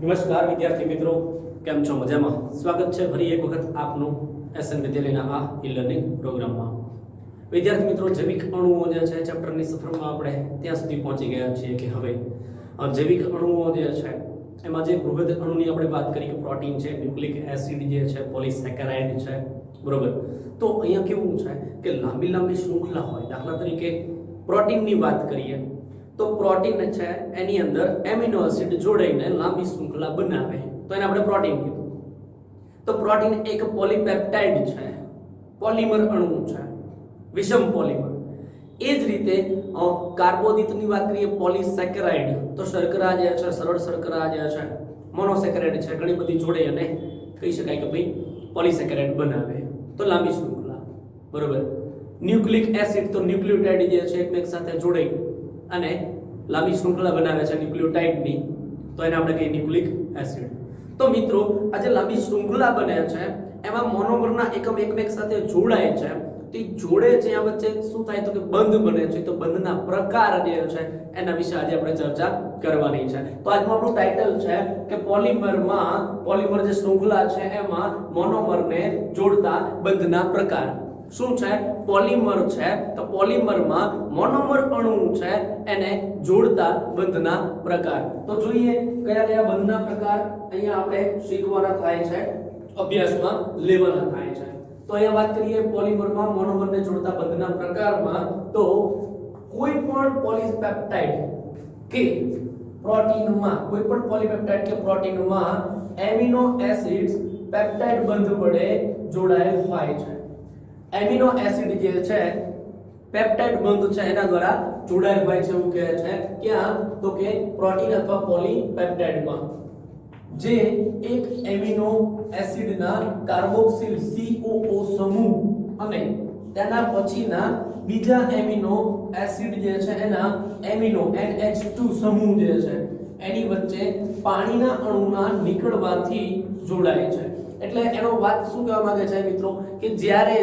નમસ્કાર વિદ્યાર્થી મિત્રો, કેમ છો? મજામાં? સ્વાગત છે ફરી એક વખત આપનું એસએન વિદ્યાલયના આ ઈ-લર્નિંગ પ્રોગ્રામમાં. વિદ્યાર્થી મિત્રો, જૈવિક અણુઓ જે છે ચેપ્ટરની સફરમાં આપણે ત્યાં સુધી પહોંચી ગયા છીએ કે હવે જૈવિક અણુઓ જે છે એમાં જે બૃહદ અણુની આપણે વાત કરી કે પ્રોટીન છે, ન્યુક્લિક એસિડ જે છે, પોલિસેકેરાઇડ છે, બરોબર. તો અહીંયા કેવું છે કે લાંબી લાંબી શૃંખલા હોય. દાખલા તરીકે પ્રોટીનની વાત કરીએ તો પ્રોટીન છે એની અંદર એમિનો એસિડ જોડાઈને લાંબી શૃંખલા બનાવે તો એને આપણે પ્રોટીન કીધું. તો પ્રોટીન એક પોલીપેપ્ટાઇડ છે, પોલિમર અણુ છે, વિષમ પોલિમર. એ જ રીતે કાર્બોદિતની વાત કરીએ પોલિસેકેરાઇડ, તો શર્કરા જે છે, સરળ શર્કરા જે છે, મોનોસેકેરાઇડ છે, ઘણી બધી જોડે અને કહી શકાય કે ભાઈ પોલિસેકેરાઇડ બનાવે તો લાંબી શૃંખલા, બરોબર. ન્યુક્લિક એસિડ તો ન્યુક્લિયોટાઇડ જે છે એકમેક સાથે જોડાઈ અને લાંબી શૃંખલા બનાવે છે ન્યુક્લિયોટાઇડની, તો એને આપણે કહીએ ન્યુક્લિક એસિડ. તો મિત્રો, આ જે લાંબી શૃંખલા બને છે એમાં મોનોમરના એકમ એકમેક સાથે જોડાય છે. તે જોડે છે આ વચ્ચે શું થાય તો કે બંધ બને છે. તો બંધના પ્રકાર જે છે એના વિશે આજે આપણે ચર્ચા કરવાની છે. તો આજનું આપણું ટાઇટલ છે કે પોલિમર જે શૃંખલા છે એમાં મોનોમરને જોડતા બંધના પ્રકાર. શું છે? પોલિમર છે. તો પોલિમરમાં મોનોમર અણુ છે એને જોડતા બંધના પ્રકાર. તો જોઈએ કયા કયા બંધના પ્રકાર અહીંયા આપણે શીખવાના થાય છે, અભ્યાસમાં લેવાના થાય છે. તો અહીંયા વાત કરીએ પોલિમરમાં મોનોમરને જોડતા બંધના પ્રકારમાં, તો કોઈ પણ પોલિપેપ્ટાઇડ કે પ્રોટીનમાં, કોઈ પણ પોલિપેપ્ટાઇડ કે પ્રોટીનમાં એમિનો એસિડ્સ પેપ્ટાઇડ બંધ વડે જોડાયેલ હોય છે. એમિનો એસિડ જે છે પેપ્ટાઇડ બંધ છે એના દ્વારા જોડાયેલ હોય છે. એવું કહે છે ક્યાં તો કે પ્રોટીન અથવા પોલીપેપ્ટાઇડમાં. જે એક એમિનો એસિડના કાર્બોક્સિલ COO સમૂહ અને તેના પછીના બીજા એમિનો એસિડ જે છે એના એમિનો NH2 સમૂહ જે છે એની વચ્ચે પાણીના અણુના નીકળવાથી જોડાય છે. એટલે એનો વાત શું કહેવા માંગે છે મિત્રો કે જ્યારે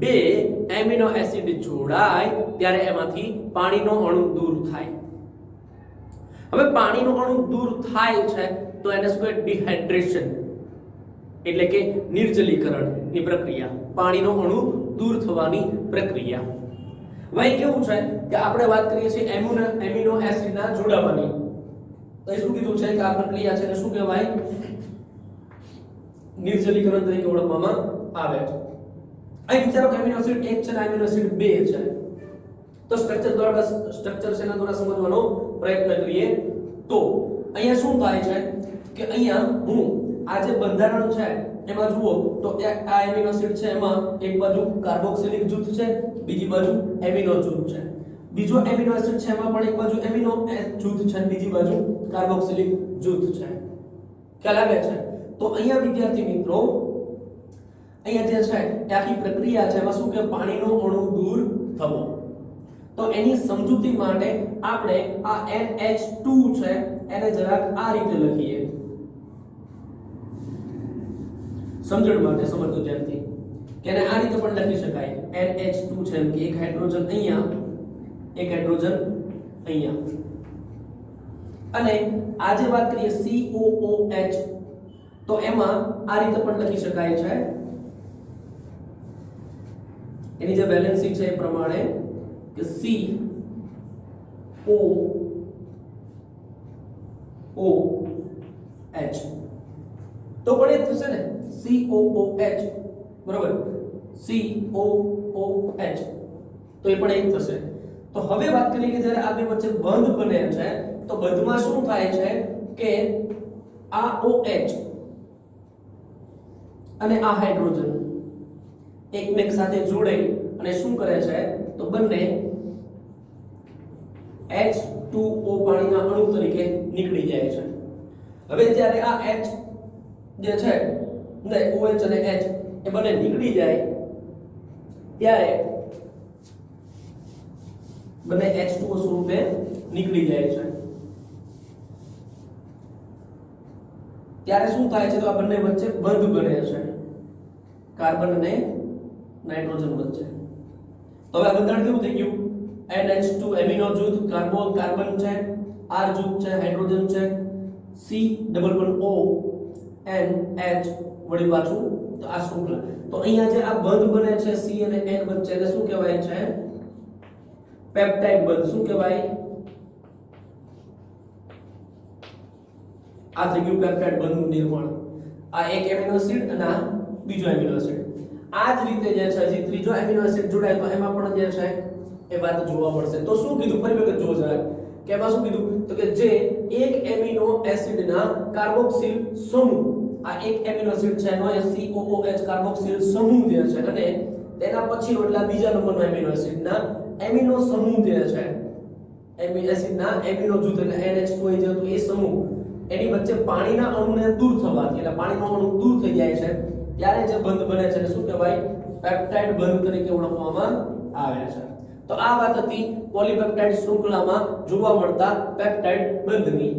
બે એમિનો એસિડ જોડાય ત્યારે એમાંથી પાણીનો અણુ દૂર થાય. હવે પાણીનો અણુ દૂર થાય છે તો એને શું કહેવાય? ડિહાઇડ્રેશન, એટલે કે નિર્જલીકરણની પ્રક્રિયા, પાણીનો અણુ દૂર થવાની પ્રક્રિયા. હવે કેવું છે કે આપણે વાત કરીએ છીએ એમિનો એસિડના જોડાવાની. તો એ શું કીધું છે કે આ પ્રક્રિયા છે એને શું કહેવાય? નિર્જલીકરણ તરીકે ઓળખવામાં આવે છે. અહીં વિચારો કે એમિનો એસિડ 1 છે અને એમિનો એસિડ 2 છે. તો સ્ટ્રક્ચર છે એના દ્વારા સમજવાનો પ્રયત્ન કરીએ તો અહીંયા શું થાય છે કે અહીંયા હું આ જે બંધારણ છે એમાં જુઓ તો આ એમિનો એસિડ છે એમાં એક બાજુ કાર્બોક્સિલિક જૂથ છે, બીજી બાજુ એમિનો જૂથ છે. બીજો એમિનો એસિડ છે એમાં પણ એક બાજુ એમિનો જૂથ છે, બીજી બાજુ કાર્બોક્સિલિક જૂથ છે. ખ્યાલ આવે છે? તો અહીંયા વિદ્યાર્થી મિત્રો, અહીંયા જે છે એ આખી પ્રક્રિયા છે એમાં શું કે પાણીનો અણુ દૂર થવો. તો એની સમજૂતી માટે આપણે આ NH2 છે એને જરાક આ રીતે લખીએ, સમજણ માટે સમજજો ત્યારથી કે એને આ રીતે પણ લખી શકાય. NH2 છે એમ કે એક હાઇડ્રોજન અહીંયા, એક હાઇડ્રોજન અહીંયા. અને આજે વાત કરીએ COOH, તો એમાં આ રીતે પણ લખી શકાય છે. એની જે બેલેન્સી છે એ પ્રમાણે કે COOH તો પણ એ થશે ને, COOH, બરોબર, COOH તો એ પણ એ થશે. તો હવે વાત કરીએ કે જ્યારે આ બે વચ્ચે બંધ બને છે તો બંધમાં શું થાય છે કે આ OH અને આ હાઇડ્રોજન એકમેક સાથે જોડે અને શું કરે છે તો બંને H2O પાણીના અણુ તરીકે નીકળી જાય છે. હવે જ્યારે આ H જે છે ને OH અને H એ બંને નીકળી જાય ત્યારે બંને H2O સ્વરૂપે નીકળી જાય છે. ત્યારે શું થાય છે તો આ બંને વચ્ચે બંધ બને છે, કાર્બન અને નાઇટ્રોજન વચ્ચે. તો હવે આ બંધારણ કેવું થઈ ગયું? NH2 એમિનો જૂથ, કાર્બન છે, R જૂથ છે, હાઇડ્રોજન છે, C double bond O N H વળી પાછું તો આ શૃંખલા. તો અહીંયા જે આ બંધ બને છે C અને N વચ્ચે એને શું કહેવાય છે? પેપ્ટાઇડ બંધ. શું કહેવાય? આ થઈ ગયું પેપ્ટાઇડ બંધનું નિર્માણ. આ એક એમિનો એસિડ અને આ બીજો એમિનો એસિડ. આ જ રીતે જે છે જે ત્રીજો એમિનો એસિડ જોડાય તો એમાં પણ જે છે એ વાત જોવા મળશે. તો શું કીધું ફરી વખત જોવો જરા કે એમાં શું કીધું તો કે જે એક એમિનો એસિડના કાર્બોક્સિલ સમૂહ, આ એક એમિનો એસિડ છે એનો COOH કાર્બોક્સિલ સમૂહ જે છે અને તેના પછીનો એટલે બીજા નંબરનો એમિનો એસિડના એમિનો સમૂહ જે છે એમિનો એસિડના એમિનો જૂથ એટલે NH2 જે હતું એ સમૂહ એની વચ્ચે પાણીના અણુને દૂર થવાથી એટલે પાણીનો અણુ દૂર થઈ જાય છે ત્યારે જે બંધ બને છે એને શું કહેવાય? પેપ્ટાઇડ બંધ તરીકે ઓળખવામાં આવે છે. તો આ વાત હતી પોલીપેપ્ટાઇડ શૃંખલામાં જોવા મળતા પેપ્ટાઇડ બંધની.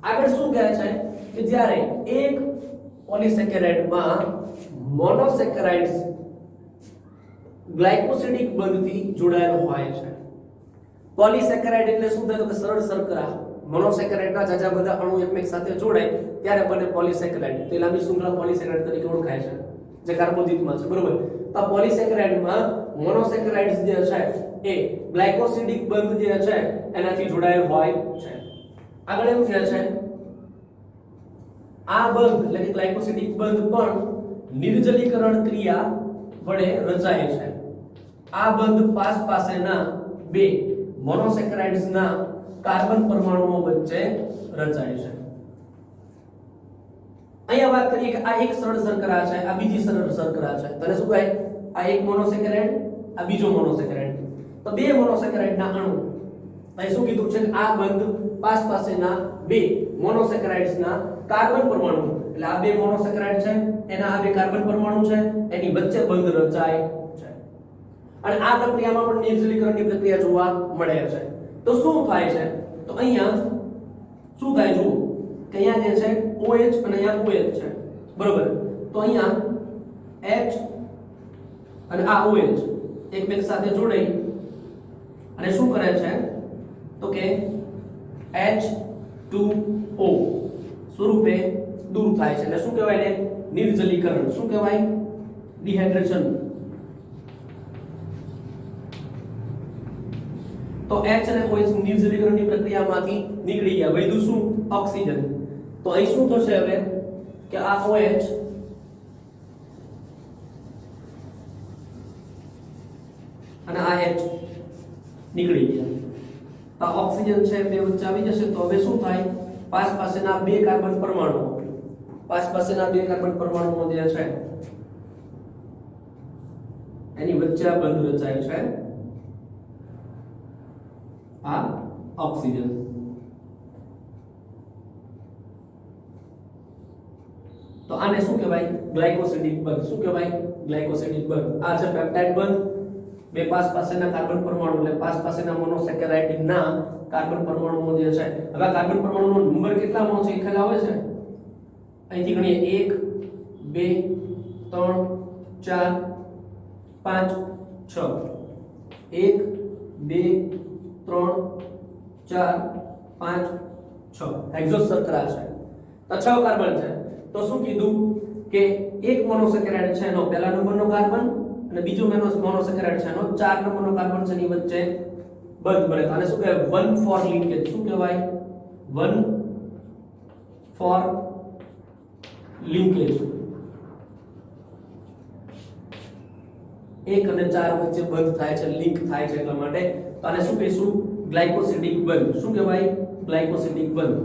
આગળ શું કહે છે કે જ્યારે એક પોલિસેકેરાઇડમાં મોનોસેકેરાઇડ્સ ગ્લાયકોસિડિક બંધથી જોડાયેલો હોય છે. પોલિસેકેરાઇડ એટલે શું થાય તો કે સરળ શર્કરા. મોનોસેકેરાઇડના જાજા બધા અણુ એકમેક સાથે જોડાય ત્યારે બને પોલિસેકેરાઇડ. તે લાંબી શૃંખલા પોલિસેકેરાઇડ તરીકે ઓળખાય છે જે કાર્બોદિતમાં છે, બરોબર. તો આ પોલિસેકેરાઇડમાં મોનોસેકેરાઇડ્સ જે છે એ ગ્લાયકોસિડિક બંધ જે છે એનાથી જોડાયેલ હોય છે. આગળ એમ કહે છે આ બંધ એટલે કે ગ્લાયકોસિડિક બંધ પણ નિર્જલીકરણ ક્રિયા વડે રચાય છે. આ બંધ પાસેના બે મોનોસેકેરાઇડ્સના કાર્બન પરમાણુઓ વચ્ચે રચાય છે. અહીંયા વાત કરીએ કે આ એક સરળ શર્કરા છે, આ બીજી સરળ શર્કરા છે. તને શું કહે? આ એક મોનોસેકેરાઇડ, આ બીજો મોનોસેકેરાઇડ. તો બે મોનોસેકેરાઇડના અણુ અહીં શું કીધું છે? આ બંધ પાસેના બે મોનોસેકેરાઇડ્સના કાર્બન પરમાણુ એટલે આ બે મોનોસેકેરાઇડ છે એના આ બે કાર્બન પરમાણુ છે એની વચ્ચે બંધ રચાય છે. અને આ પ્રક્રિયામાં પણ નિર્જલીકરણની પ્રક્રિયા જોવા મળે છે. તો શું થાય છે? તો અહીંયા શું થાય જુઓ કે અહીંયા જે છે OH અને અહીંયા OH છે, બરોબર. તો અહીંયા H અને આ OH એકબીજા સાથે જોડાઈ અને શું કરે છે તો કે H2O સ્વરૂપે દૂર થાય છે. એટલે શું કહેવાય ને? નિર્જલીકરણ. શું કહેવાય? ડિહાઇડ્રેશન. તો H અને OH નિર્જલીકરણની પ્રક્રિયામાંથી નીકળી ગયા. વધ્યું શું? ઓક્સિજન. તો અહીં શું થશે હવે કે આ OH અને આ H નીકળી ગયા. તો ઓક્સિજન છે બે વચ્ચે આવી જશે. તો હવે શું થાય? પાસેના બે કાર્બન પરમાણુઓ પાસેના બે કાર્બન પરમાણુઓ જે છે એની વચ્ચે આ બંધ રચાય છે આ ઓક્સિજન. તો આને શું કહેવાય? ગ્લાયકોસિડિક બંધ. શું કહેવાય? ગ્લાયકોસિડિક બંધ. આ છે પેપ્ટાઇડ બંધ. બે પાસેના કાર્બન પરમાણુ એટલે પાસેના મોનોસેકેરાઇડના કાર્બન પરમાણુઓ જે છે. હવે કાર્બન પરમાણુનો નંબર કેટલામો છે એ ખ્યાલ આવે છે? અહીંથી ગણીએ 1 2 3 4 5 6. 1 2 3 4 5 6 હેક્ઝોસ શર્કરા છે. તો 6 કાર્બન છે. તો શું કીધું કે એક મોનોસેકેરાઇડ છે એનો પહેલા નંબરનો કાર્બન અને બીજો મોનોસેકેરાઇડ છે એનો 4 નંબરનો કાર્બન છે ની વચ્ચે બંધ બને. તો આને શું કહેવાય? 1 for linkage. શું કહેવાય? 1 for linkage. 1 અને 4 વચ્ચે બંધ થાય છે, લિંક થાય છે એટલા માટે. તો આને શું કહીશું? ગ્લાયકોસિડિક બંધ. શું કહેવાય? ગ્લાયકોસિડિક બંધ.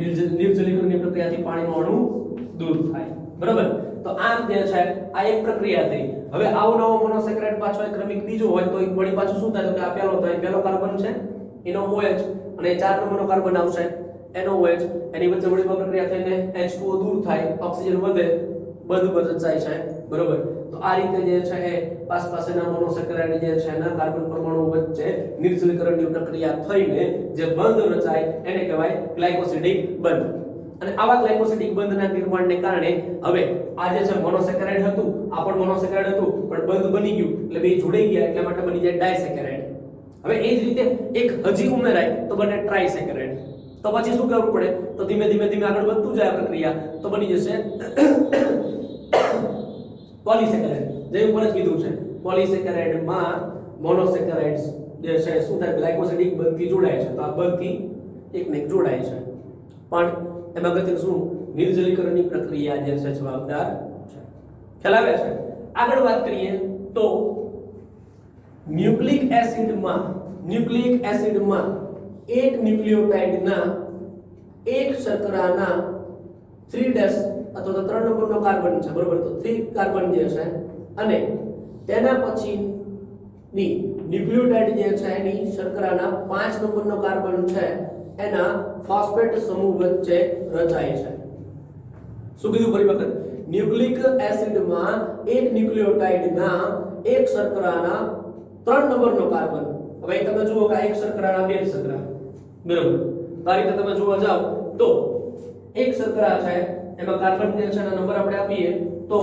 નિર્જલીકરણની પ્રક્રિયાથી પાણીનો અણુ દૂર થાય, બરાબર. તો આમ જે છે આ એક પ્રક્રિયા થઈ. હવે આવો નવો મોનોસેકેરાઇડ પાછો એક ક્રમિક બીજો હોય તો એક વળી પાછું શું થાય તો કે આ પહેલો કાર્બન છે એનો OH અને 4 નંબરનો કાર્બન આવશે એનો OH, એની વચ્ચે વળી પ્રક્રિયા થઈને H2O દૂર થાય, ઓક્સિજન વધે, બંધ રચાય છે, બરાબર. તો આ રીતે જે છે એ પાસેના મોનોસેકેરાઇડ જે છે એના કાર્બન પરમાણુ વચ્ચે નિર્જલીકરણની પ્રક્રિયા થઈને જે બંધ રચાય એને કહેવાય ગ્લાયકોસિડિક બંધ. અને આવા ગ્લાયકોસિડિક બંધના નિર્માણને કારણે હવે આ જે છે મોનોસેકેરાઇડ હતું, આ પણ મોનોસેકેરાઇડ હતું પણ બંધ બની ગયું એટલે બે જોડાઈ ગયા એટલા માટે બની જાય ડાયસેકેરાઇડ. હવે એ જ રીતે એક હજી ઉમેરાય તો બને ટ્રાયસેકેરાઇડ. તો પછી શું કરવું પડે? તો ધીમે ધીમે ધીમે આગળ વધતું જાય પ્રક્રિયા તો બની જશે પોલીસેકેરાઇડ. જે ઉપર જ કીધું છે પોલીસેકેરાઇડમાં મોનોસેકેરાઇડ્સ જે છે શું થાય? ગ્લાયકોસિડિક બંધથી જોડાય છે. તો આ બંધથી એકને એક જોડાય છે પણ એમાં ગતિ શું? નિર્જલીકરણની પ્રક્રિયા જે છે જવાબદાર છે. ખ્યાલ આવે છે? આગળ વાત કરીએ તો ન્યુક્લિક એસિડમાં એક ન્યુક્લિયોટાઇડના એક શર્કરાના 3' અથવા તો 3 નંબરનો કાર્બન છે, બરોબર? તો 3 કાર્બન જે છે અને તેના પછીની ન્યુક્લિયોટાઇડ જે છે એની શર્કરાના 5 નંબરનો કાર્બન છે એના ફોસ્ફેટ સમૂહ વચ્ચે રચાય છે. શું કીધું ફરી વખત? ન્યુક્લિક એસિડમાં એક ન્યુક્લિયોટાઇડના એક શર્કરાના 3 નંબરનો કાર્બન. હવે તમે જુઓ કે આ એક શર્કરાના 2 શર્કરા, બરોબર? આ રીતે તમે જોવા જાવ તો એક શર્કરા છે એમાં કાર્બન જે છે એના નંબર આપણે આપીએ તો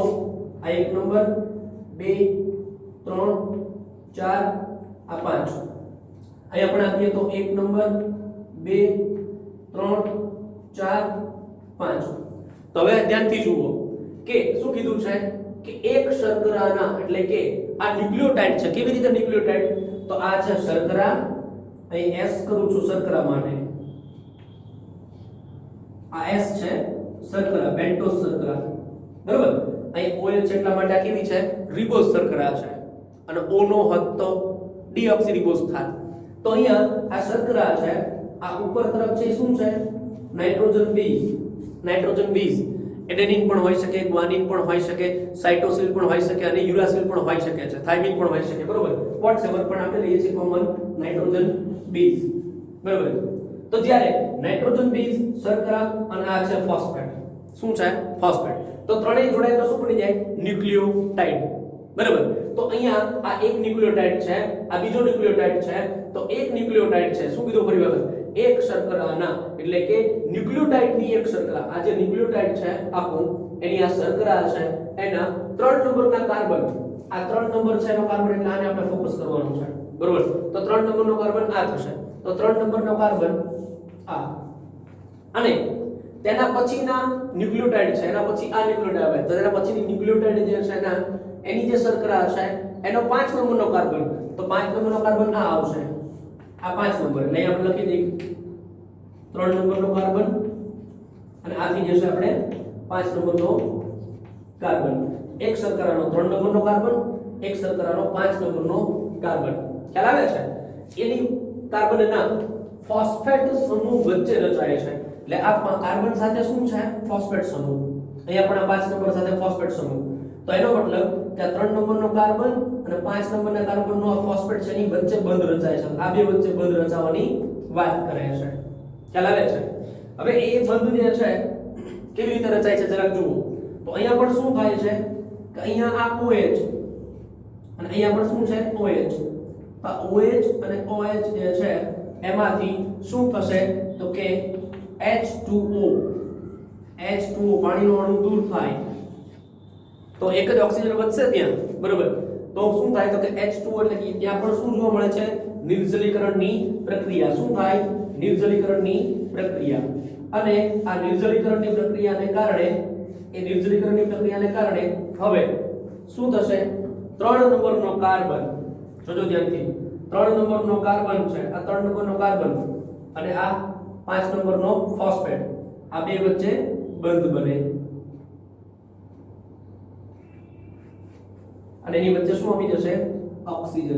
આ 1 નંબર 2 3 4 આ 5. અહીં આપણે આપીએ તો 1 નંબર 2 3 4 5. તો હવે ધ્યાનથી જુઓ કે શું કીધું છે કે એક શર્કરાના એટલે કે આ ન્યુક્લિયોટાઇડ છે. કેવી રીતે ન્યુક્લિયોટાઇડ? તો આ છે શર્કરા, અહીં S કરું છું શર્કરા માટે, આ S છે શર્કરા, પેન્ટોસ શર્કરા, બરોબર? અહીં OH એટલા માટે આ કેવી છે? રિબોઝ શર્કરા છે અને O નો હોત તો ડીઓક્સીરિબોઝ થાત. તો અહીંયા આ શર્કરા છે, આ ઉપર તરફ છે શું છે? Nitrogen base. એડેનિન પણ હોઈ શકે, ગ્વાનિન પણ હોઈ શકે, સાઇટોસિલ પણ હોઈ શકે અને યુરાસિલ પણ હોઈ શકે છે, થાઇમિન પણ હોઈ શકે, બરોબર? વોટસેવર પણ આપણે લઈએ છીએ કોમન નાઇટ્રોજન બેઝ, બરોબર? તો જ્યારે નાઇટ્રોજન બેઝ શર્કરા અને આ છે ફોસ્ફેટ. શું છે? ફોસ્ફેટ. તો ત્રણેય જોડાય તો શું બની જાય? ન્યુક્લિયોટાઇડ, બરોબર? તો અહીંયા આ એક ન્યુક્લિયોટાઇડ છે, આ બીજો ન્યુક્લિયોટાઇડ છે. તો એક ન્યુક્લિયોટાઇડ છે, શું કીધું ફરી વખત? એક શર્કરાના એટલે કે ન્યુક્લિયોટાઇડની એક શર્કરા, આ જે ન્યુક્લિયોટાઇડ છે આખું એની આ શર્કરા છે એના 3 નંબરના કાર્બન, આ 3 નંબર છે એનો કાર્બન એટલે આને આપણે ફોકસ કરવાનું છે, બરોબર? તો 3 નંબરનો કાર્બન આ થશે. તો 3 નંબરનો કાર્બન આ અને તેના પછીના ન્યુક્લિયોટાઇડ છે એના પછી આ ન્યુક્લિયોટાઇડ આવે તો તેના પછીની ન્યુક્લિયોટાઇડ જે છે એના એની જે શર્કરા છે એનો 5 નંબરનો કાર્બન. તો 5 નંબરનો કાર્બન આ આવશે, આ 5 નંબર એટલે અહીં આપણે લખી દઈએ 3 નંબરનો કાર્બન અને આથી જશે આપણે 5 નંબરનો કાર્બન. એક શર્કરાનો 3 નંબરનો કાર્બન, એક શર્કરાનો 5 નંબરનો કાર્બન. ખ્યાલ આવે છે? એની કાર્બનના ફોસ્ફેટ સમૂહ વચ્ચે રચાય છે. એટલે આ કાર્બન સાથે શું છે? ફોસ્ફેટ સમૂહ. અહીંયા પણ આ 5 નંબર સાથે ફોસ્ફેટ સમૂહ. તો એનો મતલબ કે આ 3 નંબરનો કાર્બન અને 5 નંબરના કાર્બનનો આ ફોસ્ફેટ છે એની વચ્ચે બંધ રચાય છે. આ બે વચ્ચે બંધ રચાવવાની વાત કરે છે. ખ્યાલ આવે છે? હવે એ બંધ જે છે કેવી રીતે રચાય છે જરાક જુઓ. તો અહીંયા પણ શું થાય છે કે અહીંયા આ OH અને અહીંયા પણ શું છે? OH. આ OH અને OH જે છે એમાંથી શું થશે તો કે H2O પાણીનો અણુ દૂર થાય તો એક જ ઓક્સિજન વધશે ત્યાં, બરોબર? તો શું થાય તો કે H2O એટલે કે ત્યાં પણ શું જોવા મળે છે? નિર્જલીકરણની પ્રક્રિયા. શું થાય? નિર્જલીકરણની પ્રક્રિયા. અને આ નિર્જલીકરણની પ્રક્રિયાને કારણે હવે શું થશે? 3 નંબરનો કાર્બન, જોજો ધ્યાનથી, 3 નંબરનો કાર્બન છે, આ 3 નંબરનો કાર્બન અને આ 5 નંબરનો ફોસ્ફેટ, આ બે વચ્ચે બંધ બને અને એની વચ્ચે શું આવી જશે? ઓક્સિજન.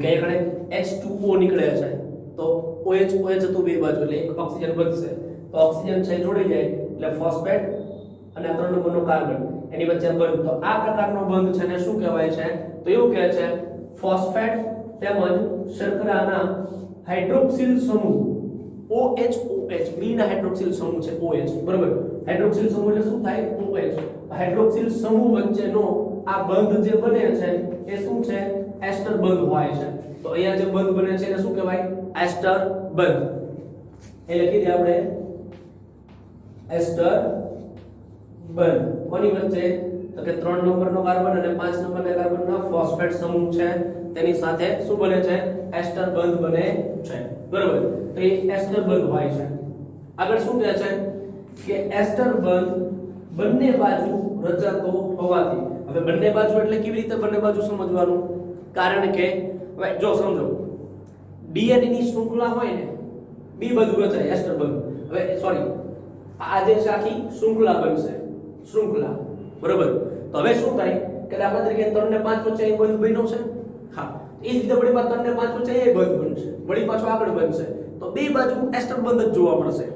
કે એકડે H2O નીકળે છે તો OH હતું બે બાજુ એટલે એક ઓક્સિજન વધશે તો ઓક્સિજન છે જોડી જાય એટલે ફોસ્ફેટ અને 3 નંબરનો કાર્બન એની વચ્ચે બંધ. તો આ પ્રકારનો બંધ છે ને શું કહેવાય છે? તો એવું કહે છે ફોસ્ફેટ તેમજ શર્કરાના હાઇડ્રોક્સિલ સમૂહ OH ગ્રીન હાઇડ્રોક્સિલ સમૂહ છે OH, બરોબર? હાઇડ્રોક્સિલ સમૂહ એટલે શું થાય? OH. હાઇડ્રોક્સિલ સમૂહ વચ્ચેનો આ બંધ જે બને છે એ શું છે? એસ્ટર બંધ હોય છે. તો અહીંયા જે બંધ બને છે એને શું કહેવાય? એસ્ટર બંધ. એ લખી દે આપણે એસ્ટર બંધ કોની વચ્ચે તો કે 3 નંબરનો કાર્બન અને 5 નંબરના કાર્બનનો ફોસ્ફેટ સમૂહ છે તેની સાથે શું બને છે એસ્ટર બંધ બને છે બરોબર તો એ એસ્ટર બંધ હોય છે આગળ શું કહે છે કે એસ્ટર બંધ બંને બાજુ રચાતો હોવાથી હવે બંને બાજુ એટલે કેવી રીતે બંને બાજુ સમજવાનું કારણ કે હવે જો સમજો ડીએનએ ની શૃંખલા હોય ને બી બાજુ રચાય એસ્ટર બંધ હવે સોરી આ જે છે આખી શૃંખલા બનશે શૃંખલા બરોબર તો હવે શું થાય કે દાખલા તરીકે 3 ને 5 વચ્ચે એ બંધ બન્યો છે હા એ જ રીતે વળી પાછું 3 ને 5 વચ્ચે એ બંધ બનશે વળી પાછું આગળ બનશે તો બે બાજુ એસ્ટર બંધ જ જોવા મળશે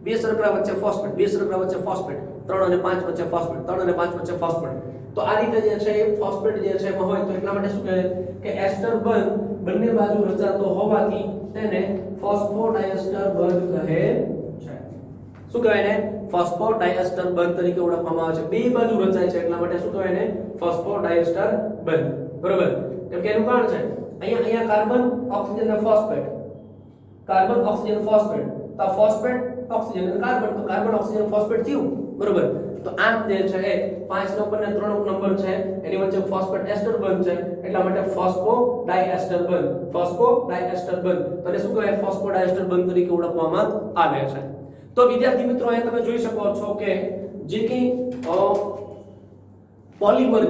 બે શર્કરા વચ્ચે ફોસ્ફેટ બે શર્કરા વચ્ચે ફોસ્ફેટ 3 અને 5 વચ્ચે ફોસ્ફેટ 3 અને 5 વચ્ચે ફોસ્ફેટ તો આ રીતે જે છે એ ફોસ્ફેટ જે છે એમાં હોય તો એટલા માટે શું કહે કે એસ્ટર બંધ બંને બાજુ રચાતો હોવાથી તેને ફોસ્ફોડાયસ્ટર બંધ કહે છે શું કહેવાય ને ફોસ્ફોડાયસ્ટર બંધ તરીકે ઓળખવામાં આવે છે બે બાજુ રચાય છે એટલા માટે શું કહેવાય ને ફોસ્ફોડાયસ્ટર બંધ બરોબર કેમ કે એનું કારણ છે અહીંયા કાર્બન ઓક્સિજન અને ફોસ્ફેટ કાર્બન ઓક્સિજન ફોસ્ફેટ તો ફોસ્ફેટ ઓક્સિજન અને કાર્બન તો કાર્બન ઓક્સિજન ફોસ્ફેટ થયું બરોબર તો આમ જે છે એ 5 નંબર અને 3 નંબર છે એની વચ્ચે ફોસ્ફેટ એસ્ટર બંધ છે એટલા માટે ફોસ્ફોડાયસ્ટર બંધ તો એને શું કહેવાય ફોસ્ફોડાયસ્ટર બંધ તરીકે ઓળખવામાં આવે છે તો વિદ્યાર્થી મિત્રો અહીંયા તમે જોઈ શકો છો કે જે કે પોલિમર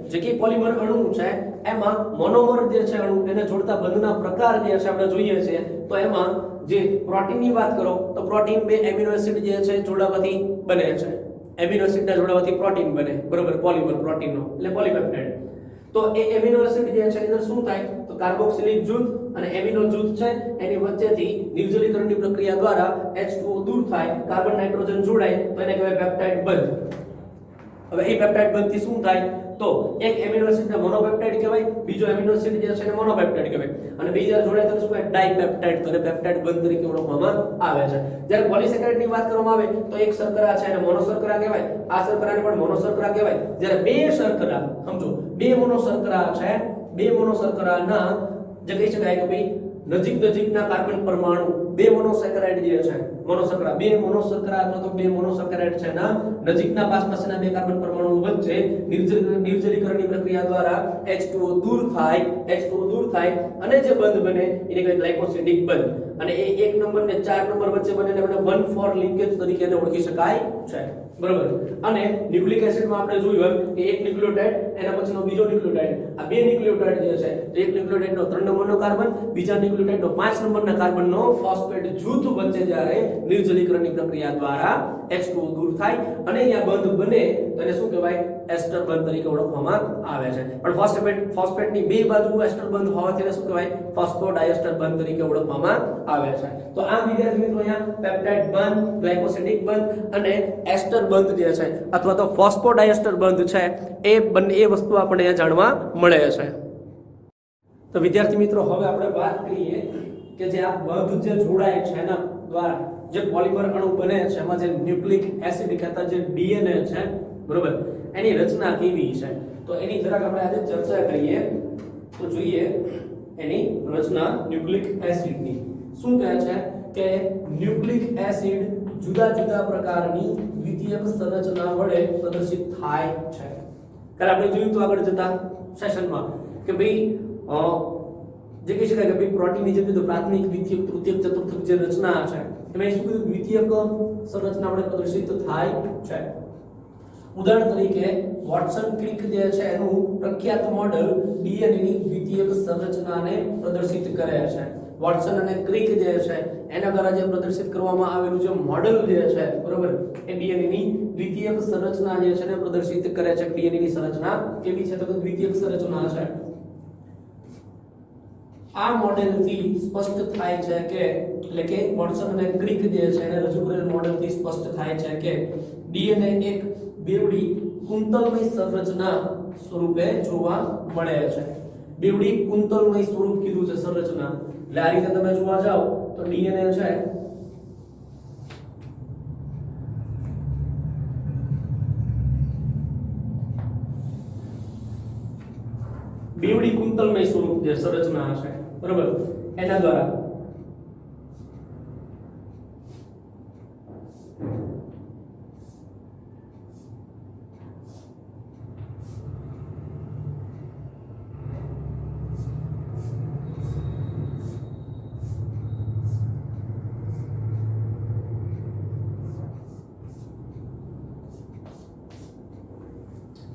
જે કે પોલિમર અણુ છે એમાં મોનોમર જે છે અણુ એને જોડતા બંધના પ્રકાર જે છે આપણે જોઈએ છે તો એમાં જે પ્રોટીનની વાત કરો તો પ્રોટીન બે એમિનો એસિડ જે છે જોડાવાથી બને છે એમિનો એસિડના જોડાવાથી પ્રોટીન બને બરોબર પોલિમર પ્રોટીનનો એટલે પોલીપેપ્ટાઇડ તો એ એમિનો એસિડ જે છે એની અંદર શું થાય તો કાર્બોક્સિલિક જૂથ અને એમિનો જૂથ છે એની વચ્ચેથી નિર્જલીકરણની પ્રક્રિયા દ્વારા H2O દૂર થાય કાર્બન નાઇટ્રોજન જોડાય તો એને કહેવાય પેપ્ટાઇડ બંધ હવે એ પેપ્ટાઇડ બંધથી શું થાય તો એક એમિનો એસિડને મોનોપેપ્ટાઇડ કહેવાય બીજો એમિનો એસિડ જે છે એને મોનોપેપ્ટાઇડ કહેવાય અને બીજા જોડાય તો શું કહેવાય ડાઇપેપ્ટાઇડ તો એને પેપ્ટાઇડ બંધ તરીકે ઓળખવામાં આવે છે જ્યારે પોલિસેકેરાઇડની વાત કરવામાં આવે તો એક શર્કરા છે એને મોનોશર્કરા કહેવાય આ શર્કરાને પણ મોનોશર્કરા કહેવાય જ્યારે બે શર્કરા સમજો બે મોનોશર્કરા છે બે મોનોશર્કરાના જે કહી શકાય કે ભાઈ નજીકના કાર્બન પરમાણુ બે મોનોસેકેરાઇડ જે છે મોનોશર્કરા બે મોનોશર્કરા અથવા તો બે મોનોસેકેરાઇડ છે ના નજીકના પાસના બે કાર્બન પરમાણુ વચ્ચે નિર્જલીકરણની પ્રક્રિયા દ્વારા H2O દૂર થાય અને જે બંધ બને એને કહેવાય ગ્લાયકોસિડિક બંધ અને એ 1 નંબર ને 4 નંબર વચ્ચે બને એટલે 1,4 લિંકેજ તરીકે એને ઓળખી શકાય છે બરાબર અને ન્યુક્લિક એસિડમાં આપણે જોયું કે એક ન્યુક્લિયોટાઇડ એના પછીનો બીજો ન્યુક્લિયોટાઇડ આ બે ન્યુક્લિયોટાઇડ જે છે તો એક ન્યુક્લિયોટાઇડનો 3 નંબરનો કાર્બન બીજા ન્યુક્લિયોટાઇડનો 5 નંબરના કાર્બનનો ફોસ્ફેટ જૂથ વચ્ચે જ્યારે નિર્જલીકરણની પ્રક્રિયા દ્વારા H2O દૂર થાય અને અહીંયા બંધ બને તો એને શું કહેવાય એસ્ટર બંધ તરીકે ઓળખવામાં આવે છે પણ ફોસ્ફેટની બે બાજુ એસ્ટર બંધ હોવાથી એને શું કહેવાય ફોસ્ફોડાયસ્ટર બંધ તરીકે ઓળખવામાં આવે છે તો આ વિદ્યાર્થી મિત્રો અહીંયા પેપ્ટાઇડ બંધ ગ્લાયકોસિડિક બંધ અને એસ્ટર બંધ જે છે અથવા તો ફોસ્ફોડાયસ્ટર બંધ છે એ બંને એ વસ્તુ આપણને અહીંયા જાણવા મળે છે તો વિદ્યાર્થી મિત્રો હવે આપણે વાત કરીએ કે જે આ બંધ જે જોડાય છે એના દ્વારા જે પોલિમર અણુ બને છે એમાં જે ન્યુક્લિક એસિડ કહેતા જે ડીએનએ છે બરોબર એની રચના કેવી છે તો એની જરાક આપણે આજે ચર્ચા કરીએ તો જોઈએ એની રચના ન્યુક્લિક એસિડની શું કહે છે કે ન્યુક્લિક એસિડ જુદા જુદા પ્રકારની દ્વિતીયક સંરચના વડે પ્રદર્શિત થાય છે કાલે આપણે જોયું તો આગળ જતા સેશનમાં કે ભાઈ જે કહી શકાય કે ભાઈ પ્રોટીનની જે કીધું પ્રાથમિક દ્વિતીયક તૃતીયક ચતુર્થક જે રચના છે એમાં શું કીધું દ્વિતીયક સંરચના વડે પ્રદર્શિત થાય છે ઉદાહરણ તરીકે વોટસન ક્રિક જે છે એનું પ્રખ્યાત મોડેલ ડીએનએ ની દ્વિતીયક સંરચનાને પ્રદર્શિત કરે છે વોટસન અને ક્રિક જે છે એના દ્વારા જે પ્રદર્શિત કરવામાં આવેલું જે મોડેલ જે છે બરોબર એ ડીએનએ ની દ્વિતીયક સંરચના જે છે ને પ્રદર્શિત કરે છે ડીએનએ ની સંરચના કેવી છે તો દ્વિતીયક સંરચના છે આ મોડેલથી સ્પષ્ટ થાય છે કે એટલે કે વોટસન અને ક્રિક જે છે એને રજૂ કરેલ મોડેલથી સ્પષ્ટ થાય છે કે ડીએનએ એક બેવડી કુંતલમય સંરચના સ્વરૂપે જોવા મળે છે બેવડી કુંતલમય સ્વરૂપ કીધું છે સંરચના એટલે આ રીતે તમે જોવા જાઓ તો ડીએનએ છે બેવડી કુંતલમય સ્વરૂપ જે સંરચના છે બરાબર એના દ્વારા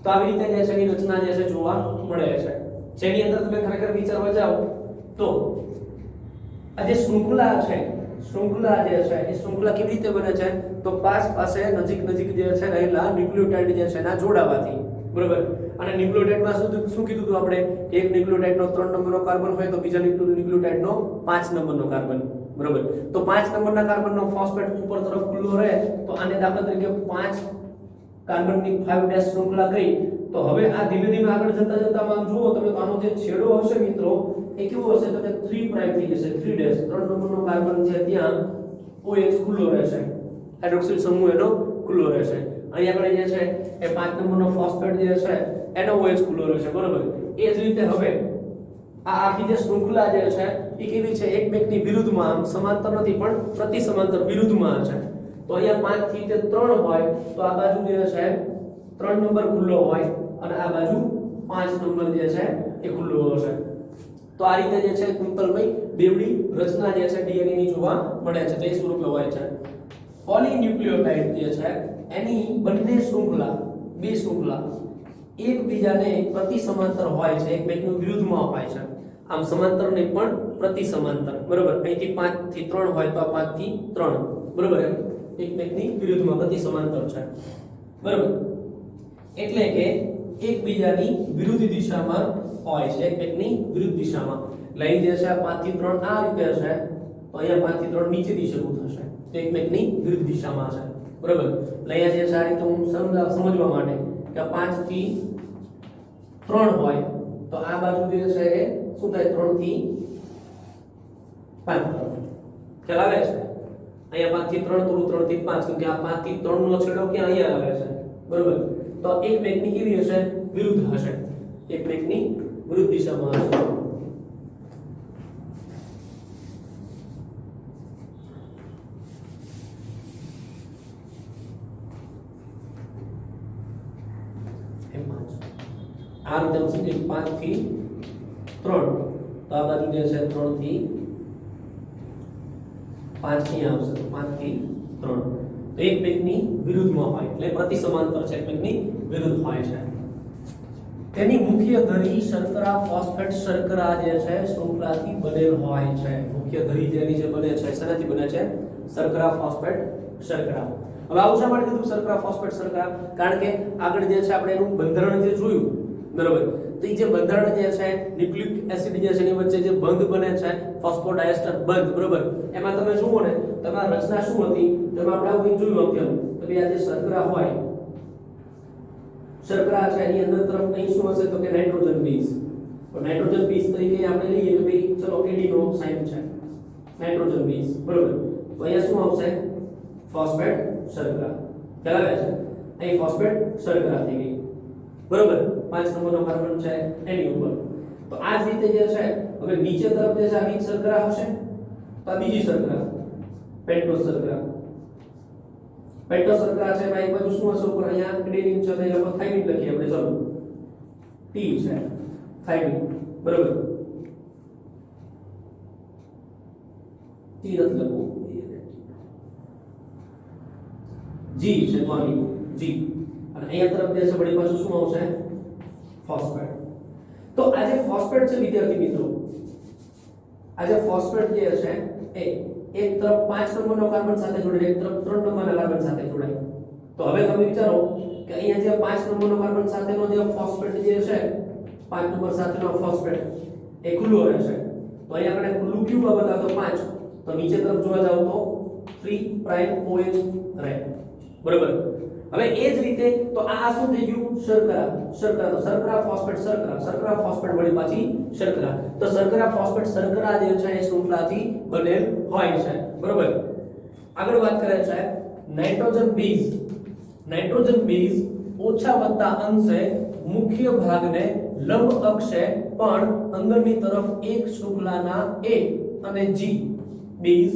તો આવી રીતે જે છે એની રચના જે છે જોવા મળે છે, જેની અંદર તમે ખરેખર વિચારવા જાઓ તો આ જે શૃંખલા છે, શૃંખલા જે છે એ શૃંખલા કેવી રીતે બને છે તો પાસે નજીક જે છે રહેલા ન્યુક્લિયોટાઇડ જે છે એના જોડાવાથી, બરોબર. અને ન્યુક્લિયોટાઇડમાં શું કીધું હતું આપણે કે એક ન્યુક્લિયોટાઇડનો 3 નંબરનો કાર્બન હોય તો બીજા ન્યુક્લિયોટાઇડનો 5 નંબરનો કાર્બન, બરોબર. તો 5 નંબરના કાર્બનનો ફોસ્ફેટ ઉપર તરફ ખુલ્લો રહે તો આને દાખલા તરીકે 5 કાર્બનની 5' શૃંખલા કહી. તો હવે આ ધીમે ધીમે આગળ જતા આમ જુઓ તમે તો આનો જે છેડો હશે મિત્રો એ કેવો હશે તો કે 3' થઈ જશે, 3' 3 નંબરનો કાર્બન છે ત્યાં OH ખુલ્લો રહેશે, હાઇડ્રોક્સિલ સમૂહ એનો ખુલ્લો રહેશે. અહીં આગળ જે છે એ 5 નંબરનો ફોસ્ફેટ જે છે એનો OH ખુલ્લો રહેશે, બરોબર. એ જ રીતે હવે આ આખી જે શૃંખલા જે છે એ કેવી છે એકમેકની વિરુદ્ધમાં, આમ સમાંતર નથી પણ પ્રતિ સમાંતર વિરુદ્ધમાં છે. તો અહીંયા 5 થી તે 3 હોય તો આ બાજુ જે છે 3 નંબર ખુલ્લો હોય અને આ બાજુ 5 નંબર જે છે એ ખુલ્લો હશે. તો આ રીતે જે છે કુંતલભાઈ બેવડી રચના જે છે DNA ની જોવા મળે છે, તે સ્વરૂપે હોય છે. પોલીન્યુક્લિયોટાઇડ જે છે એની બંને શૃંખલા, બે શૃંખલા એકબીજાને પ્રતિ સમાંતર હોય છે, એકબીજાની વિરુદ્ધમાં હોય છે. આમ સમાંતર નહીં પણ પ્રતિ સમાંતર, બરોબર. અહીંથી 5 થી 3 હોય તો 5 થી 3, બરોબર. એકબીજાની વિરુદ્ધમાં પ્રતિ સમાંતર છે, બરોબર. એટલે કે એકબીજાની વિરુદ્ધ દિશામાં હોય છે, એકબીજાની વિરુદ્ધ દિશામાં. લાઈન જે છે 5 થી 3 આ રીતે છે તો અહીંયા 5 થી 3 નીચેથી શરૂ થશે, તો એકબીજાની વિરુદ્ધ દિશામાં છે, બરોબર. અહીંયા જે છે આ રીતે હું સમજવા માટે કે 5 થી 3 હોય તો આ બાજુ જે છે એ શું થાય 3 થી 5 તરફ ખ્યાલ આવે છે. અહીંયા 5 થી 3 થોડું 3 થી 5 કેમ કે આ 5 થી 3 નો છેડો ક્યાં અહીંયા આવે છે, બરોબર. તો એકમેકની કેવી હશે વિરુદ્ધ હશે, એકમેકની વિરુદ્ધ દિશામાં હશે. આ રીતે સમજી 5 થી 3 તો આ બાજુ જે છે 3 થી 5 થી આવશે, 5 થી 3 તો એકમેકની વિરુદ્ધમાં હોય એટલે પ્રતિ સમાંતર છે, એકમેકની વિરુદ્ધ હોય છે. તેની મુખ્ય ધરી શર્કરા ફોસ્ફેટ શર્કરા જે છે શૃંખલાથી બનેલ હોય છે. મુખ્ય ધરી જેની જે બને છે શેનાથી બને છે શર્કરા ફોસ્ફેટ શર્કરા. હવે આવું શા માટે કીધું શર્કરા ફોસ્ફેટ શર્કરા? કારણ કે આગળ જે છે આપણે એનું બંધારણ જે જોયું, બરોબર. તો એ જે બંધારણ જે છે ન્યુક્લિક એસિડ જે છે એની વચ્ચે જે બંધ બને છે ફોસ્ફોડાયસ્ટર બંધ, બરોબર. એમાં તમે જુઓ ને તમારી રચના શું હતી તમે આપણે આવું જોયું અત્યારે તો કે આ જે શર્કરા હોય, શર્કરા છે એની અંદર તરફ અહીં શું હશે તો કે નાઇટ્રોજન બેઝ. તો નાઇટ્રોજન બેઝ તરીકે આપણે લઈએ કે ભાઈ ચલો એડીનો સાઇન છે નાઇટ્રોજન બેઝ, બરોબર. તો અહીંયા શું આવશે ફોસ્ફેટ શર્કરા, ખ્યાલ આવે છે. અહીં ફોસ્ફેટ શર્કરા થઈ ગઈ, બરોબર. 5 નંબરનો કાર્બન છે એની ઉપર. તો આ જ રીતે જે છે હવે નીચે તરફ જે છે આ બીજી શર્કરા હશે તો આ બીજી શર્કરા પેન્ટોસ શર્કરા. પેન્ટોસ શર્કરા છે ભાઈ બાજુ શું હશે ઉપર અહીંયા એડેનિન છે તો અહીંયા પર થાઇમિન લખીએ આપણે, ચલો T છે થાઇમિન, બરોબર. T નથી લખવું, G છે ધ્વનિ G. અને અહીંયા તરફ જે છે વળી પાછું શું આવશે ફોસ્ફેટ. તો આ જે ફોસ્ફેટ છે વિદ્યાર્થી મિત્રો, આ જે ફોસ્ફેટ જે છે એ એક તરફ 5 નંબરનો કાર્બન સાથે જોડાય, એક તરફ 3 નંબરના કાર્બન સાથે જોડાય. તો હવે તમે વિચારો કે અહીંયા જે 5 નંબરનો કાર્બન સાથેનો જે ફોસ્ફેટ જે છે 5 નંબર સાથેનો ફોસ્ફેટ એ ખુલ્લો રહેશે. તો અહીંયા આપણે ખુલ્લું ક્યુ બાબત તો 5, તો નીચે તરફ જોવા જાવ તો 3' OH રહે, બરોબર. હવે એ જ રીતે તો આ શું થઈ ગયું શર્કરા, શર્કરા તો શર્કરા ફોસ્ફેટ શર્કરા, શર્કરા ફોસ્ફેટ વળી પાછી શર્કરા. તો શર્કરા ફોસ્ફેટ શર્કરા જે છે એ શૃંખલાથી બનેલ હોય છે, બરોબર. આગળ વાત કરે છે નાઇટ્રોજન બેઝ. નાઇટ્રોજન બેઝ ઓછા વત્તા અંશે મુખ્ય ભાગને લંબ અક્ષે પણ અંદરની તરફ એક શૃંખલાના A અને G બેઝ,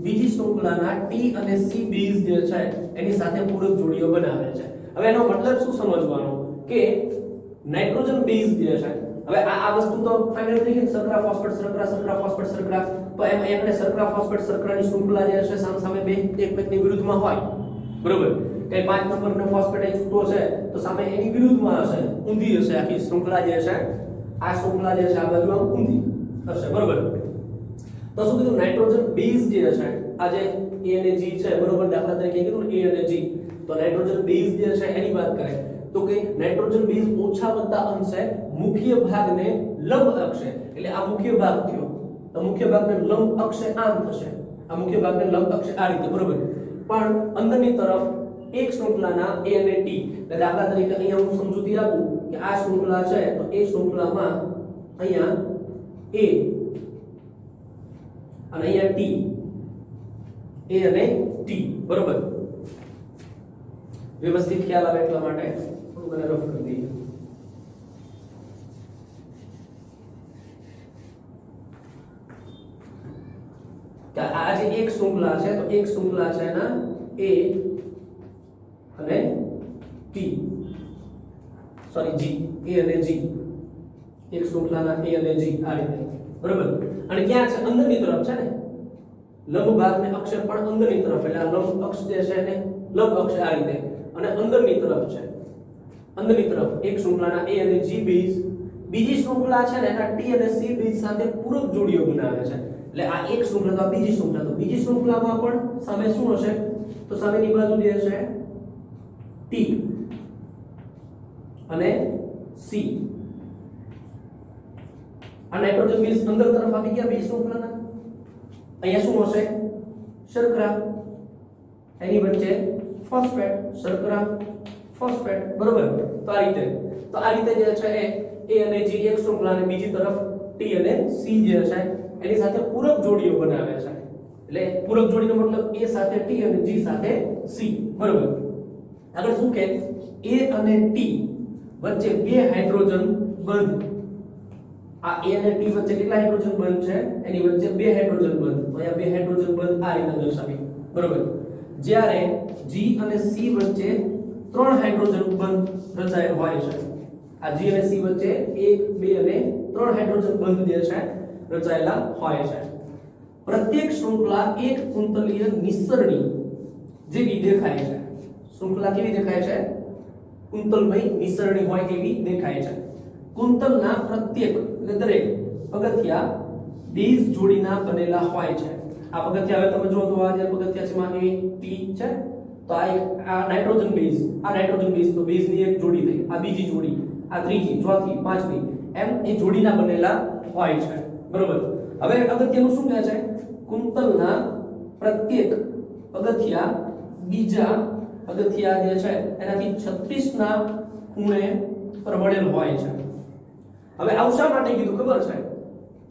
બીજી શૃંખલાના T અને C બેઝ જે છે એની સાથે પૂરક જોડીઓ બનાવે છે. હવે એનો મતલબ શું સમજવાનો કે નાઇટ્રોજન બેઝ જે છે, હવે આ વસ્તુ તો ફાઇનલ થઈ ગઈ શર્કરા ફોસ્ફેટ શર્કરા, શર્કરા ફોસ્ફેટ શર્કરા. તો એમ આપણે શર્કરા ફોસ્ફેટ શર્કરાની શૃંખલા જે છે સામે બે એકમેકની વિરુદ્ધમાં હોય, બરોબર. કે 5 નંબરનો ફોસ્ફેટ છૂટો છે તો સામે એની વિરુદ્ધમાં હશે, ઊંધી હશે આખી શૃંખલા જે છે, આ શૃંખલા જે છે આ બાજુ આમ ઊંધી હશે, બરોબર. તો શું કીધું, નાઇટ્રોજન બેઝ જે છે આ જે A અને G છે, બરોબર, દાખલા તરીકે કીધું A અને G, તો નાઇટ્રોજન બેઝ જે છે એની વાત કરે તો કે નાઇટ્રોજન બેઝ ઓછા વત્તા અંશે મુખ્ય ભાગને લંબ અક્ષે, એટલે આ મુખ્ય ભાગ થયો, તો મુખ્ય ભાગને લંબ અક્ષે આમ થશે, આ મુખ્ય ભાગને લંબ અક્ષે આ રીતે, બરોબર. પણ અંદરની તરફ એક શૃંખલાના A અને T, એટલે દાખલા તરીકે અહીંયા હું સમજૂતી આપું કે આ શૃંખલા છે તો એ શૃંખલામાં અહીંયા A અને અહીંયા T, A અને T, બરોબર. વ્યવસ્થિત ખ્યાલ આવે એટલા માટે થોડું મને રફ કરી દઈએ. કે આ જે એક શૃંખલા છે તો એક શૃંખલા છે એના A અને T, સોરી G, A અને G, એક શૃંખલાના A અને G આ રીતે, બરોબર. અને ક્યાં છે, અંદરની તરફ છે ને, લંબ ભાગને અક્ષ પણ અંદરની તરફ, એટલે આ લંબ અક્ષ જે છે ને લંબ અક્ષ આ રીતે, અને અંદરની તરફ છે, અંદરની તરફ એક શૃંખલાના A અને G બેઝ બીજી શૃંખલા છે ને એના T અને C બેઝ સાથે પૂરક જોડીઓ બનાવે છે. એટલે આ એક શૃંખલા તો બીજી શૃંખલા, તો બીજી શૃંખલામાં પણ સામે શું હશે, તો સામેની બાજુ જે છે T અને C, આ નાઇટ્રોજન બેઝ અંદર તરફ આવી ગયા બીજી શૃંખલાના, અહીંયા શું હશે, શર્કરા, એની વચ્ચે ફોસ્ફેટ, શર્કરા ફોસ્ફેટ, બરોબર. તો આ રીતે જે છે એ A અને G એક શૃંખલા અને બીજી તરફ T અને C જે છે એની સાથે પૂરક જોડીઓ બનાવે છે. એટલે પૂરક જોડીનો મતલબ A સાથે T અને G સાથે C, બરોબર. આગળ શું કે A અને T વચ્ચે બે હાઇડ્રોજન બંધ, આ A અને T વચ્ચે કેટલા હાઇડ્રોજન બંધ છે, એની વચ્ચે બે હાઇડ્રોજન બંધ, તો અહીંયા બે હાઇડ્રોજન બંધ આ રીતે દર્શાવી, બરોબર. જ્યારે G અને C વચ્ચે ત્રણ હાઇડ્રોજન બંધ રચાયેલ હોય છે, આ G અને C વચ્ચે 1 2 અને 3 હાઇડ્રોજન બંધ જે છે રચાયેલા હોય છે. પ્રત્યેક શૃંખલા એક કુંતલીય નિસરણી જેવી દેખાય છે. શૃંખલા કેવી દેખાય છે, કુંતલમય નિસરણી હોય એવી દેખાય છે. કુંતલના પ્રત્યેક એટલે દરેક પગથિયા બેઝ જોડીના બનેલા હોય છે. આ પગથિયા હવે તમે જો તો આ જે પગથિયા છે માં A T છે, તો આ નાઇટ્રોજન બેઝ, આ નાઇટ્રોજન બેઝ તો બેઝની એક જોડી થઈ, આ બીજી જોડી, આ ત્રીજી, ચોથી, પાંચમી, એમ એ જોડીના બનેલા હોય છે, બરોબર. હવે અગત્યનું શું કહે છે, કુંતલના પ્રત્યેક પગથિયા બીજા પગથિયા જે છે એનાથી 36 ના ખૂણે પર વળેલ હોય છે. હવે આવું શા માટે કીધું ખબર છે,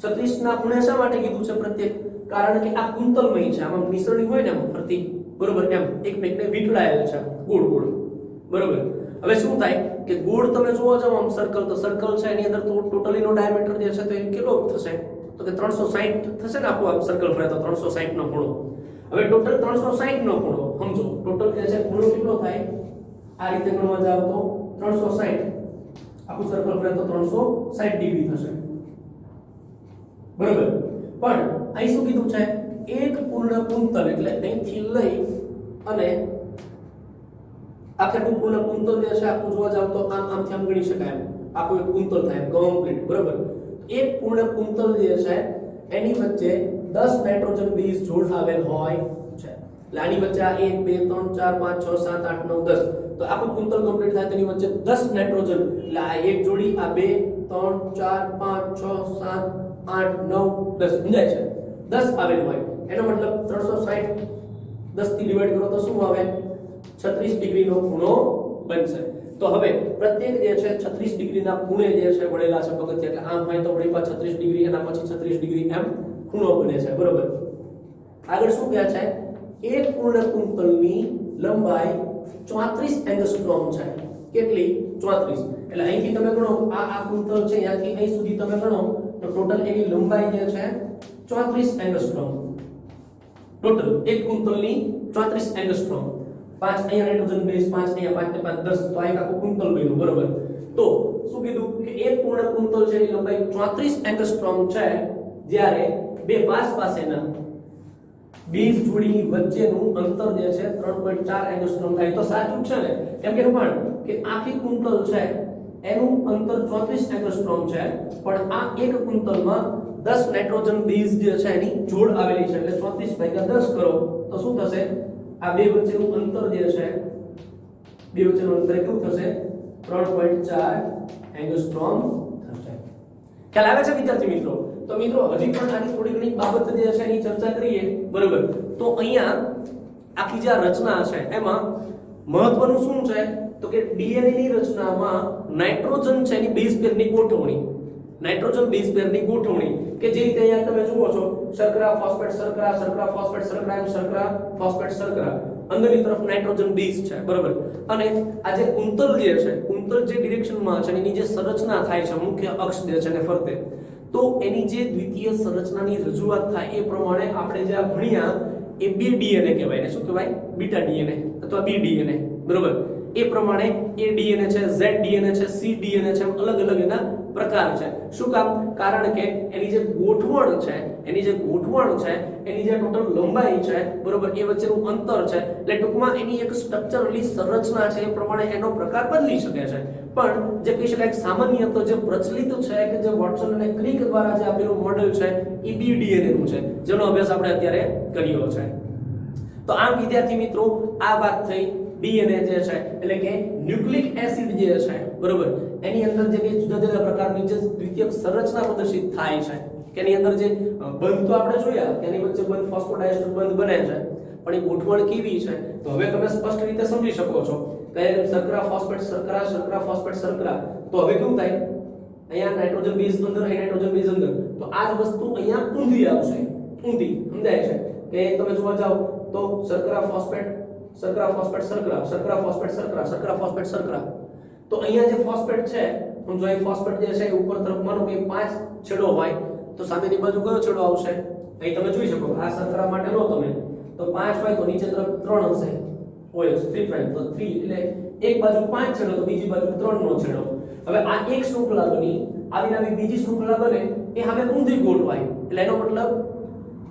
36 ના ખૂણે શા માટે કીધું છે પ્રત્યેક, કારણ કે આ કુંતલમય છે, આમાં નિસરણી હોય ને આમ ફરતી, બરોબર, એમ એકમેકને વીંટળાયેલ છે ગોળ ગોળ, બરોબર. હવે શું થાય કે ગોળ તમે જોવો છો આમ સર્કલ, તો સર્કલ છે એની અંદર તો ટોટલી નો ડાયામીટર જે છે તો એ કેટલો થશે, તો કે 360 થશે ને આખું સર્કલ ફરે તો 360 નો ખૂણો. હવે ટોટલ 360 નો ખૂણો સમજો, ટોટલ જે છે ખૂણો કેટલો થાય, આ રીતે ગણવા જાવ તો 360, આખું સર્કલ ફરે તો 360 ડિગ્રી થશે, બરોબર. પણ અહીં શું કીધું છે, એક પૂર્ણ કુંતલ એટલે અહીંથી લઈ અને આખું પૂર્ણ કુંતલ જે છે આખું જોવા જાવ તો આમથી આમ ગણી શકાય, આખું એક કુંતલ થાય કમ્પ્લીટ, બરોબર. એક પૂર્ણ કુંતલ જે છે એની વચ્ચે 10 નાઇટ્રોજન બેઝ જોડ આવેલ હોય છે. એટલે આની વચ્ચે આ 1 2 3 4 5 6 7 8 9 10, તો આખું કુંતલ કમ્પ્લીટ થાય તેની વચ્ચે 10 નાઇટ્રોજન, એટલે આ એક જોડી, આ 2 3 4 5 6 7 8 9 10 સમજાય છે, 10 આવેલ હોય, એનો મતલબ 360 10 થી ડિવાઈડ કરો તો શું આવે, 36 ડિગ્રીનો ખૂણો બનશે. તો હવે પ્રત્યેક જે છે 36 ડિગ્રીના ખૂણે જે છે વળેલા છે પગથિયા, એટલે આમ હોય તો વળી પાછા 36 ડિગ્રી, એના પછી 36 ડિગ્રી એમ ખૂણો બને છે, બરોબર. આગળ શું કહે છે, એક પૂર્ણ કુંતલની લંબાઈ 34 એંગસ્ટ્રોમ છે. કેટલી, 34. એટલે અહીંથી તમે ગણો, આ કુંતલ છે અહીંથી અહીં સુધી તમે ગણો તો ટોટલ એની લંબાઈ જે છે 34 એંગસ્ટ્રોમ, ટોટલ એક કુંતલની 34 એંગસ્ટ્રોમ. 5 અહીંયા નાઇટ્રોજન બેઝ, 5 અહીંયા, 5 ને 5 10, તો આ એક આખું કુંતલ બન્યું, બરોબર. તો શું કીધું કે એક પૂર્ણ કુંતલ છે એની લંબાઈ 34 એંગસ્ટ્રોમ છે, જ્યારે બે પાસ પાસેના બેઝ જોડીની વચ્ચેનું અંતર જે છે 3.4 એંગસ્ટ્રોમ થાય. તો સાચું છે ને? કેમ કે પણ કે આખી કુંતલ છે એનું અંતર 34 એંગસ્ટ્રોમ છે, પણ આ એક કુંતલમાં 10 નાઇટ્રોજન બેઝ જે છે એની જોડ આવેલી છે, એટલે 34/10 કરો તો શું થશે? આ બે વચ્ચેનું અંતર જે છે, બે વચ્ચેનું અંતર કેટલું થશે? 3.4 એંગસ્ટ્રોમ થશે. ખ્યાલ આવે છે વિદ્યાર્થી મિત્રો? તો મિત્રો હજી પણ આની થોડી ઘણી બાબત જે છે એની ચર્ચા કરીએ, બરોબર? તો અહીંયા આખી જે રચના છે એમાં મહત્વનું શું છે? તો કે ડીએનએ ની રચનામાં નાઇટ્રોજન છે એની બેઝ પેરની ગોઠવણી, નાઇટ્રોજન બેઝ પેરની ગોઠવણી કે જે રીતે અહીંયા તમે જુઓ છો, શર્કરા ફોસ્ફેટ શર્કરા, શર્કરા ફોસ્ફેટ શર્કરા અને શર્કરા ફોસ્ફેટ શર્કરા, અંદરની તરફ નાઇટ્રોજન બેઝ છે, બરોબર? અને આ જે કુંતલ જે છે, કુંતલ જે ડિરેક્શનમાં છે એની જે સંરચના થાય છે, મુખ્ય અક્ષ જે છે ને ફરતે, તો એની જે દ્વિતીય સંરચનાની રજૂઆત થાય એ પ્રમાણે આપણે જે આ ભણ્યા એ બી ડીએનએ કહેવાય ને, શું કહેવાય? બીટા ડીએનએ અથવા બી ડીએનએ, બરોબર? એ પ્રમાણે એ ડીએનએ છે, ઝેડ ડીએનએ છે, સી ડીએનએ છે, અલગ અલગ એના પ્રકાર છે. શું કામ? કારણ કે એની જે ગોઠવણ છે, એની જે ગોઠવણ છે, એની જે ટોટલ લંબાઈ છે, બરોબર, એ વચ્ચેનું અંતર છે, એટલે ટૂંકમાં એની એક સ્ટ્રક્ચરલી સંરચના છે એ પ્રમાણે એનો પ્રકાર બદલી શકે છે. પણ જે કહી શકાય સામાન્ય તો જે પ્રચલિત છે કે જે વોટસન અને ક્રિક દ્વારા જે આપેલું મોડેલ છે એ બી ડીએનએ નું છે, જેનો અભ્યાસ આપણે અત્યારે કર્યો છે. તો આમ વિદ્યાર્થી મિત્રો આ વાત થઈ ડીએનએ જે છે એટલે કે ન્યુક્લિક એસિડ જે છે, બરોબર, એની અંદર જે જુદા જુદા પ્રકારની જે દ્વિતીયક સંરચના પ્રદર્શિત થાય છે કે એની અંદર જે બંધ તો આપણે જોયા કે એની વચ્ચે બંધ ફોસ્ફોડાયસ્ટર બંધ બને છે, પણ એ ગોઠવણ કેવી છે તો હવે તમે સ્પષ્ટ રીતે સમજી શકો છો કે શર્કરા ફોસ્ફેટ શર્કરા, શર્કરા ફોસ્ફેટ શર્કરા, તો હવે કેવું થાય? અહીંયા નાઇટ્રોજન બેઝ અંદર, અહીં નાઇટ્રોજન બેઝ અંદર, તો આ જ વસ્તુ અહીંયા ઊંધી આવશે, ઊંધી, સમજાય છે? કે તમે જોવા જાઓ તો શર્કરા ફોસ્ફેટ શર્કરા ફોસ્ફેટ શર્કરા, શર્કરા ફોસ્ફેટ શર્કરા, શર્કરા ફોસ્ફેટ શર્કરા, તો અહીંયા જે ફોસ્ફેટ છે, સમજો એ ફોસ્ફેટ જે છે ઉપર તરફ માનો કે 5 છેડો હોય તો સામેની બાજુ કયો છેડો આવશે? અહીં તમે જોઈ શકો આ શર્કરા માટે લો તમે તો 5 હોય તો નીચે તરફ 3 હશે, OH 3' તો 3 એટલે એક બાજુ 5 છેડો તો બીજી બાજુ 3 નો છેડો. હવે આ એક શૃંખલા બની, આવી બીજી શૃંખલા બને એ હવે ઊંધી ગોઠવાય, એટલે એનો મતલબ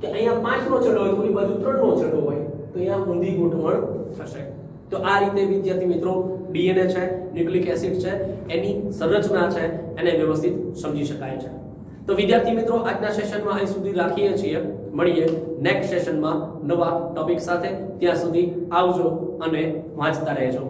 કે અહીંયા 5 નો છેડો હોય તો ઓલી બાજુ 3 નો છેડો હોય, તો અહીંયા ઊંધી ગોઠવણ થશે. તો આ રીતે વિદ્યાર્થી મિત્રો ડીએનએ છે, ન્યુક્લિક એસિડ છે, એની સંરચના છે એને વ્યવસ્થિત સમજી શકાય છે. તો વિદ્યાર્થી મિત્રો આજના સેશનમાં અહીં સુધી રાખીએ છીએ, મળીએ નેક્સ્ટ સેશનમાં નવા ટોપિક સાથે. ત્યાં સુધી આવજો અને વાંચતા રહેજો.